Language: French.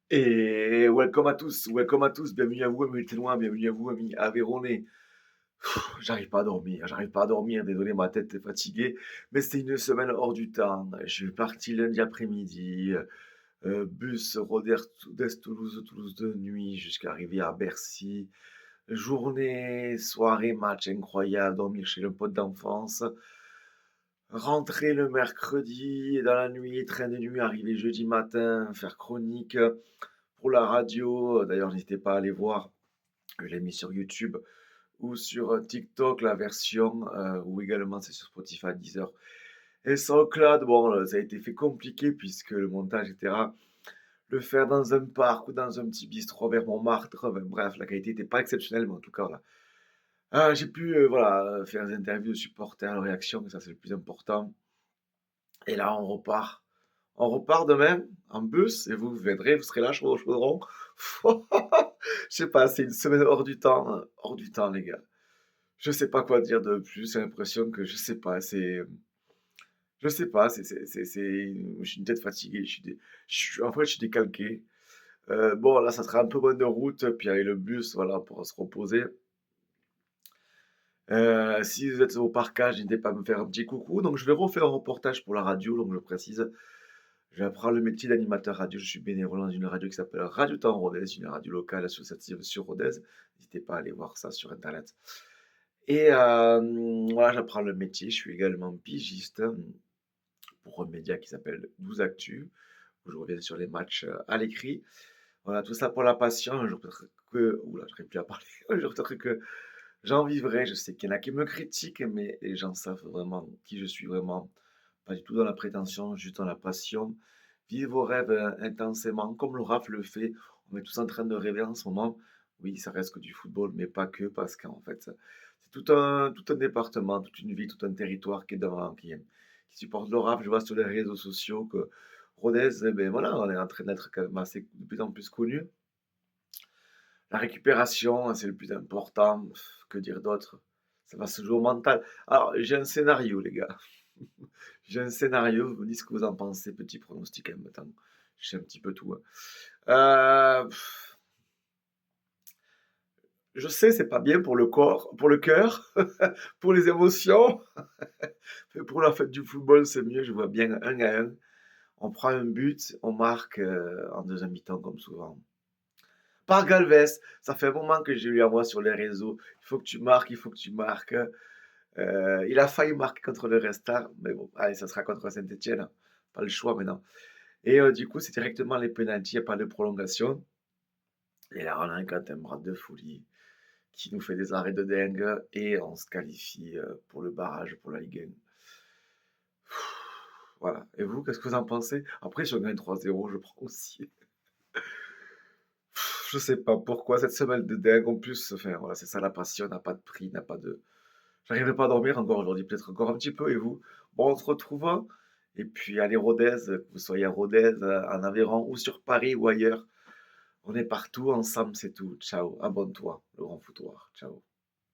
Et welcome à tous, bienvenue à vous, amis témoins, bienvenue à vous, amis Aveyronnais. J'arrive pas à dormir, désolé, ma tête est fatiguée, mais c'était une semaine hors du temps. Je suis parti lundi après-midi, bus Rodez Toulouse, Toulouse de nuit jusqu'à arriver à Bercy. Journée, soirée, match incroyable, dormir chez le pote d'enfance. Rentrer le mercredi dans la nuit, train de nuit, arriver jeudi matin, faire chronique pour la radio. D'ailleurs, n'hésitez pas à aller voir, je l'ai mis sur YouTube ou sur TikTok, la version, ou également c'est sur Spotify, Deezer et SoundCloud. Bon, ça a été fait compliqué puisque le montage, etc., le faire dans un parc ou dans un petit bistrot vers Montmartre, enfin, bref, la qualité n'était pas exceptionnelle, mais en tout cas, voilà. J'ai pu voilà, faire des interviews de supporters, leurs réactions, et ça c'est le plus important. Et là, on repart demain en bus et vous viendrez, vous serez là, au chaudron. Je sais pas, c'est une semaine hors du temps, les gars. Je sais pas quoi dire de plus. J'ai l'impression que, je sais pas, j'ai une tête fatiguée. En fait, je suis décalqué. Bon, là, ça sera un peu moins de route, puis avec le bus, voilà, pour se reposer. Si vous êtes au parcage, n'hésitez pas à me faire un petit coucou. Donc, je vais refaire un reportage pour la radio, donc je précise. J'apprends le métier d'animateur radio. Je suis bénévole dans une radio qui s'appelle Radio Temps Rodez, une radio locale associative sur Rodez. N'hésitez pas à aller voir ça sur internet. Et voilà, j'apprends le métier. Je suis également pigiste pour un média qui s'appelle 12 Actu, où je reviens sur les matchs à l'écrit. Voilà, tout ça pour la passion. Un jour peut-être que, oula, je n'arrive plus à parler. Un jour peut-être que j'en vivrai. Je sais qu'il y en a qui me critiquent, mais les gens savent vraiment qui je suis vraiment. Pas du tout dans la prétention, juste dans la passion. Vivre vos rêves intensément, comme le RAF le fait. On est tous en train de rêver en ce moment. Oui, ça reste que du football, mais pas que, parce qu'en fait, c'est tout un département, toute une ville, tout un territoire qui est devant, qui supporte le RAF. Je vois sur les réseaux sociaux que Rodez, eh ben voilà, on est en train d'être quand même assez, de plus en plus connu. La récupération, c'est le plus important. Que dire d'autre? Ça va se jouer au mental. Alors, j'ai un scénario, les gars. J'ai un scénario, vous me dites ce que vous en pensez, petit pronostic en même temps. Je sais un petit peu tout, hein. Heu, je sais, c'est pas bien pour le corps, pour le cœur, pour les émotions, mais pour la fête du football, c'est mieux. Je vois bien 1-1. On prend un but, on marque, en deuxième mi-temps comme souvent. Par Galvez, ça fait un moment que je lui envoie sur les réseaux: «Il faut que tu marques, il faut que tu marques». Il a failli marquer contre le Red Star, mais bon, allez, ça sera contre Saint-Étienne, hein. Pas le choix maintenant. Et du coup, c'est directement les pénaltys, il y a pas de prolongation. Et là, on a un Quentin Bras de folie qui nous fait des arrêts de dingue et on se qualifie pour le barrage pour la Ligue 1. Voilà. Et vous, qu'est-ce que vous en pensez? Après, si on gagne 3-0, je prends aussi. Je sais pas pourquoi cette semaine de dingue. En plus, enfin, voilà, c'est ça la passion, n'a pas de prix, n'a pas de. J'arriverai pas à dormir encore aujourd'hui, peut-être encore un petit peu. Et vous? Bon, on se retrouve, hein. Et puis, allez, Rodez, que vous soyez à Rodez, en Aveyron ou sur Paris ou ailleurs. On est partout ensemble, c'est tout. Ciao, abonne-toi, le grand foutoir. Ciao.